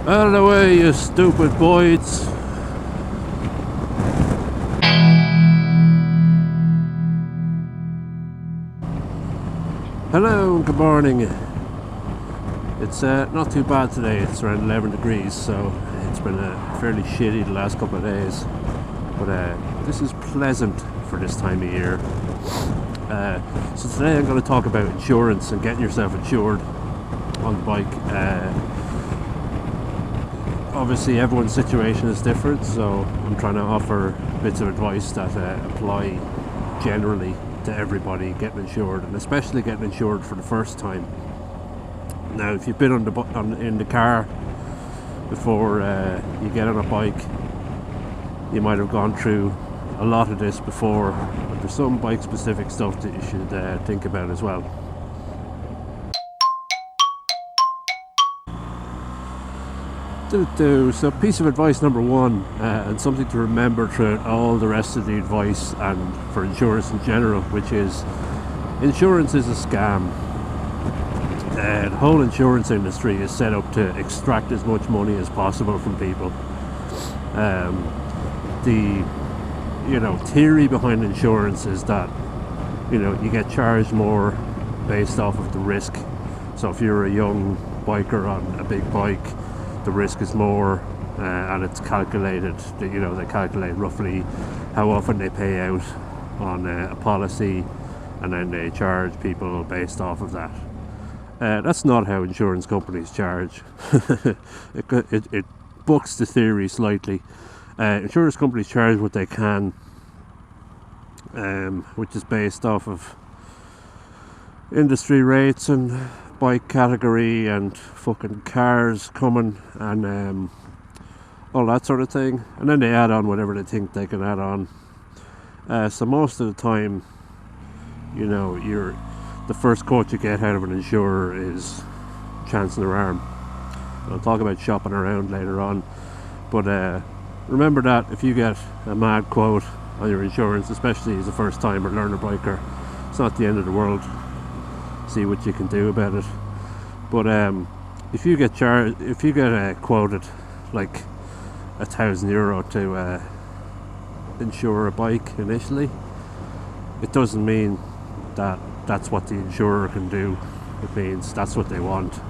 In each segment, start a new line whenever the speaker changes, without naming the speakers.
Out of the way, you stupid boys. Hello and good morning. It's not too bad today. It's around 11 degrees, so it's been fairly shitty the last couple of days. But this is pleasant for this time of year. So today I'm going to talk about insurance and getting yourself insured on the bike. Obviously everyone's situation is different, so I'm trying to offer bits of advice that apply generally to everybody getting insured, and especially getting insured for the first time. Now, if you've been in the car before you get on a bike, you might have gone through a lot of this before, but there's some bike specific stuff that you should think about as well. So piece of advice number one, and something to remember throughout all the rest of the advice and for insurance in general, which is insurance is a scam. The whole insurance industry is set up to extract as much money as possible from people. The theory behind insurance is that you get charged more based off of the risk. So if you're a young biker on a big bike, the risk is more, and it's calculated. They calculate roughly how often they pay out on a policy, and then they charge people based off of that. That's not how insurance companies charge. It bucks the theory slightly. Insurance companies charge what they can, which is based off of industry rates and bike category and fucking cars coming and all that sort of thing, and then they add on whatever they think they can add on. So most of the time, the first quote you get out of an insurer is chance in their arm. I'll talk about shopping around later on, but remember that if you get a mad quote on your insurance, especially as a first timer learner biker, it's not the end of the world. See what you can do about it. But if you get quoted like €1,000 to insure a bike initially, it doesn't mean that that's what the insurer can do. It means that's what they want.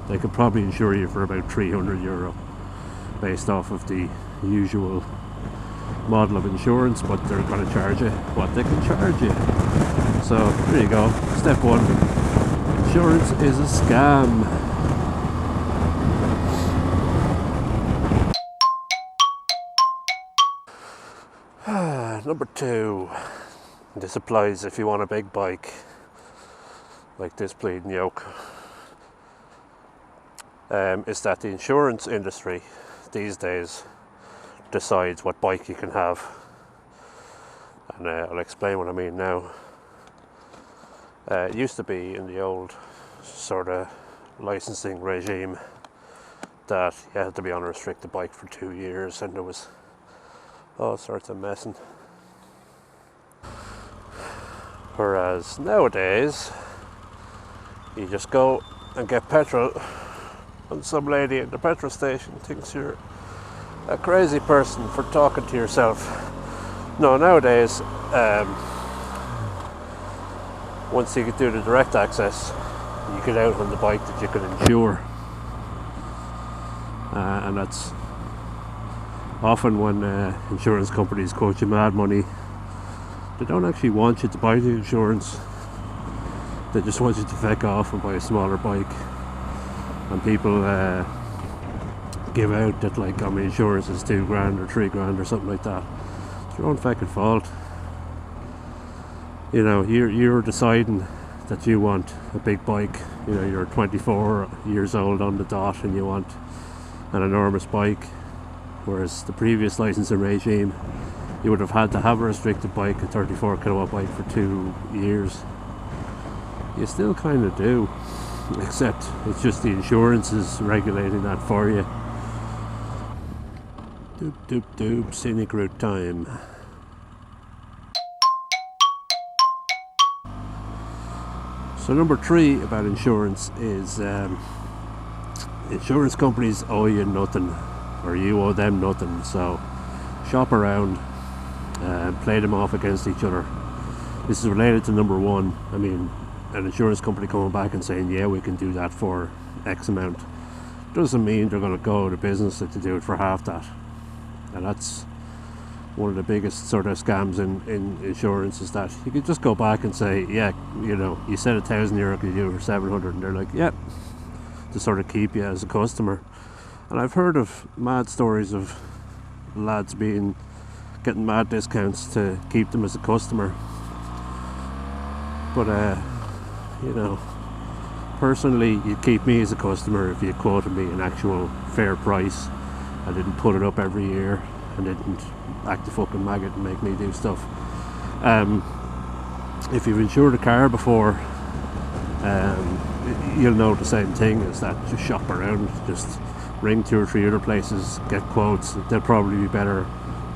They could probably insure you for about €300 based off of the usual model of insurance, but they're going to charge you what they can charge you. So there you go. Step one: insurance is a scam. Number two, this applies if you want a big bike like this bleeding yoke, is that the insurance industry these days decides what bike you can have. And I'll explain what I mean now. It used to be in the old sort of licensing regime that you had to be on a restricted bike for 2 years, and there was all sorts of messing. Whereas nowadays, you just go and get petrol, and some lady at the petrol station thinks you're a crazy person for talking to yourself. No, nowadays, once you do the direct access, you get out on the bike that you can insure. And that's often when insurance companies quote you mad money. They don't actually want you to buy the insurance. They just want you to feck off and buy a smaller bike. And people give out that insurance is $2,000 or $3,000 or something like that. It's your own fucking fault. You're deciding that you want a big bike. You're 24 years old on the dot and you want an enormous bike, whereas the previous licensing regime, you would have had to have a restricted bike, a 34 kilowatt bike, for 2 years. You still kind of do, except it's just the insurance is regulating that for you. Doop doop doop, scenic route time. So number three about insurance is insurance companies owe you nothing, or you owe them nothing. So shop around, play them off against each other. This is related to number one. I mean, an insurance company coming back and saying, yeah, we can do that for X amount, doesn't mean they're going to go out of business to do it for half that. And that's one of the biggest sort of scams in insurance, is that you could just go back and say, yeah, you know, you said €1,000, could you do it for 700? And they're like, yeah, to sort of keep you as a customer. And I've heard of mad stories of lads getting mad discounts to keep them as a customer. But you know, personally, you'd keep me as a customer if you quoted me an actual fair price. I didn't put it up every year and didn't act a fucking maggot and make me do stuff. If you've insured a car before, you'll know the same thing, is that just shop around, just ring 2 or 3 other places, get quotes. They'll probably be better.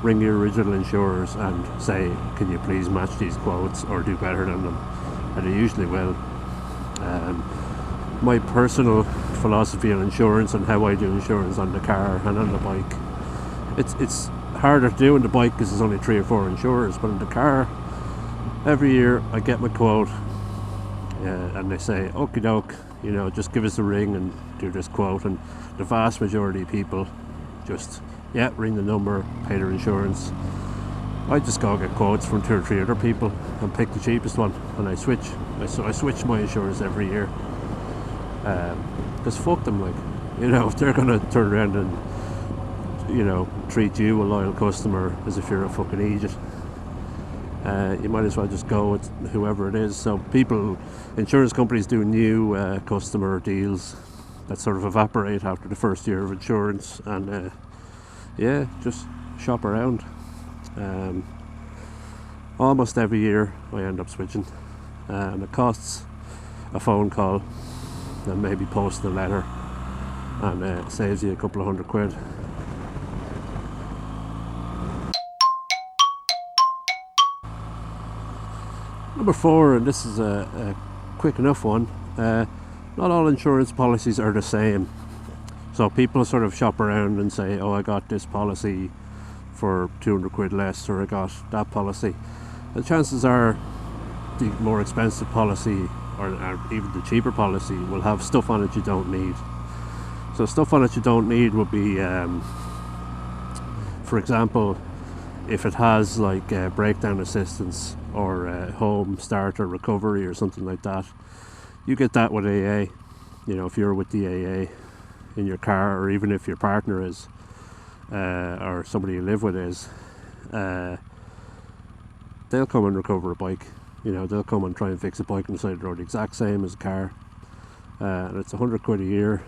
Ring your original insurers and say, can you please match these quotes or do better than them? And they usually will. My personal philosophy on insurance and how I do insurance on the car and on the bike, it's harder to do on the bike because there's only 3 or 4 insurers, but in the car, every year I get my quote, and they say, okie doke, you know, just give us a ring and do this quote. And the vast majority of people just, yeah, ring the number, pay their insurance. I just go get quotes from 2 or 3 other people and pick the cheapest one, and I switch. I switch my insurance every year. Because fuck them, like, you know, if they're going to turn around and, you know, treat you, a loyal customer, as if you're a fucking idiot, you might as well just go with whoever it is. So insurance companies do new customer deals that sort of evaporate after the first year of insurance, and yeah, just shop around. Almost every year I end up switching, and it costs a phone call and maybe posting a letter, and it saves you a couple of £100. Number 4, and this is a quick enough one, not all insurance policies are the same. So people sort of shop around and say, oh, I got this policy for £200 less, or I got that policy. The chances are the more expensive policy, or even the cheaper policy, will have stuff on it you don't need. So stuff on it you don't need would be, for example, if it has like breakdown assistance or home starter recovery or something like that, you get that with AA. You know, if you're with the AA in your car, or even if your partner is, or somebody you live with is, they'll come and recover a bike. You know, they'll come and try and fix a bike on the side of the road, the exact same as a car. And it's £100 a year,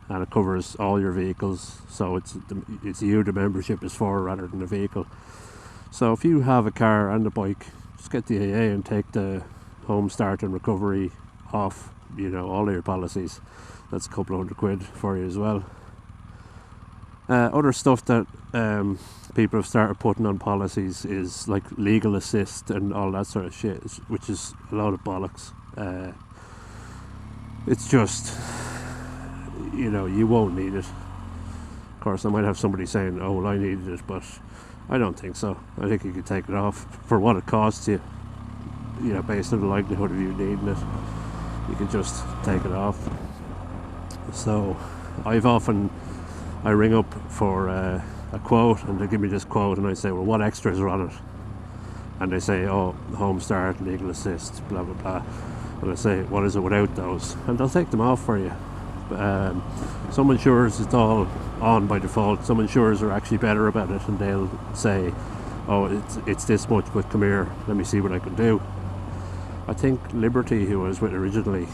and it covers all your vehicles. So it's you the membership is for, rather than the vehicle. So if you have a car and a bike, just get the AA and take the home start and recovery off, you know, all of your policies. That's a couple of £100 for you as well. Other stuff that people have started putting on policies is like legal assist and all that sort of shit, which is a lot of bollocks. It's just, you know, you won't need it. Of course, I might have somebody saying, oh, well, I needed it, but I don't think so. I think you could take it off for what it costs you, you know, based on the likelihood of you needing it. You can just take it off. So I ring up for a quote, and they give me this quote, and I say, well, what extras are on it? And they say, oh, home start, legal assist, blah blah blah. And I say, what is it without those? And they'll take them off for you. Some insurers, it's all on by default. Some insurers are actually better about it, and they'll say, oh, it's this much, but come here, let me see what I can do. I think Liberty, who I was with originally,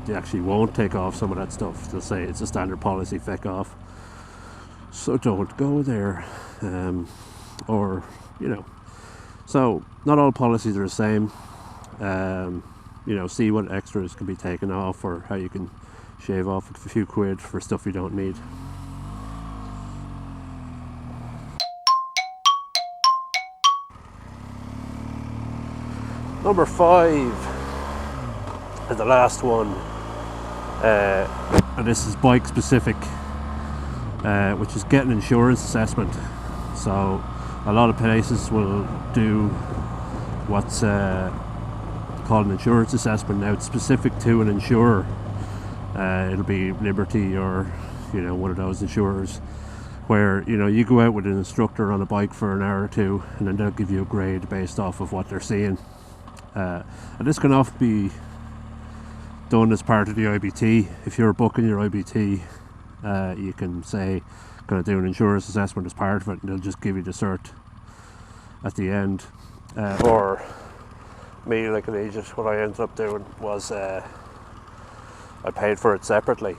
they actually won't take off some of that stuff. They'll say it's a standard policy, feck off. So don't go there. Or, you know, so not all policies are the same. You know, see what extras can be taken off, or how you can shave off a few quid for stuff you don't need. Number 5, and the last one, and this is bike specific, which is get an insurance assessment. So a lot of places will do what's called an insurance assessment. Now it's specific to an insurer. It'll be Liberty or one of those insurers, where you go out with an instructor on a bike for an hour or two, and then they'll give you a grade based off of what they're seeing. And this can often be done as part of the IBT. If you're booking your IBT, you can say, "Can I do an insurance assessment as part of it?" and they'll just give you the cert at the end. Or me, like an agent, what I ended up doing was I paid for it separately,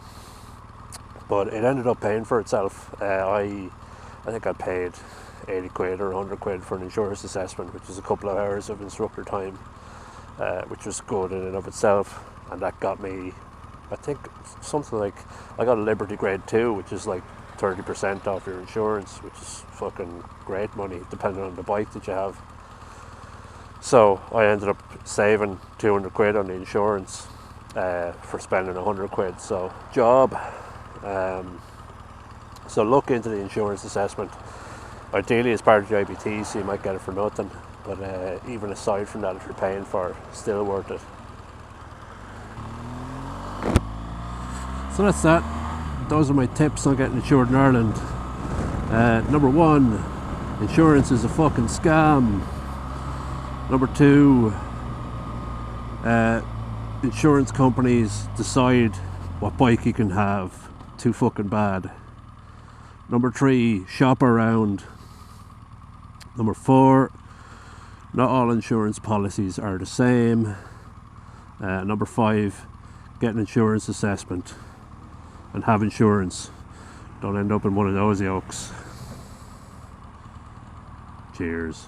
but it ended up paying for itself. I think I paid 80 quid or 100 quid for an insurance assessment, which is a couple of hours of instructor time, which was good in and of itself. And that got me, I think, something like, I got a Liberty grade 2, which is like 30% off your insurance, which is fucking great money depending on the bike that you have. So I ended up saving 200 quid on the insurance for spending 100 quid. So job. So look into the insurance assessment. Ideally it's part of the IBT, so you might get it for nothing, but even aside from that, if you're paying for it, still worth it. So that's that. Those are my tips on getting insured in Ireland. Number 1, insurance is a fucking scam. Number 2, insurance companies decide what bike you can have. Too fucking bad. Number 3, shop around. Number 4, not all insurance policies are the same. Number 5, get an insurance assessment and have insurance. Don't end up in one of those yokes. Cheers.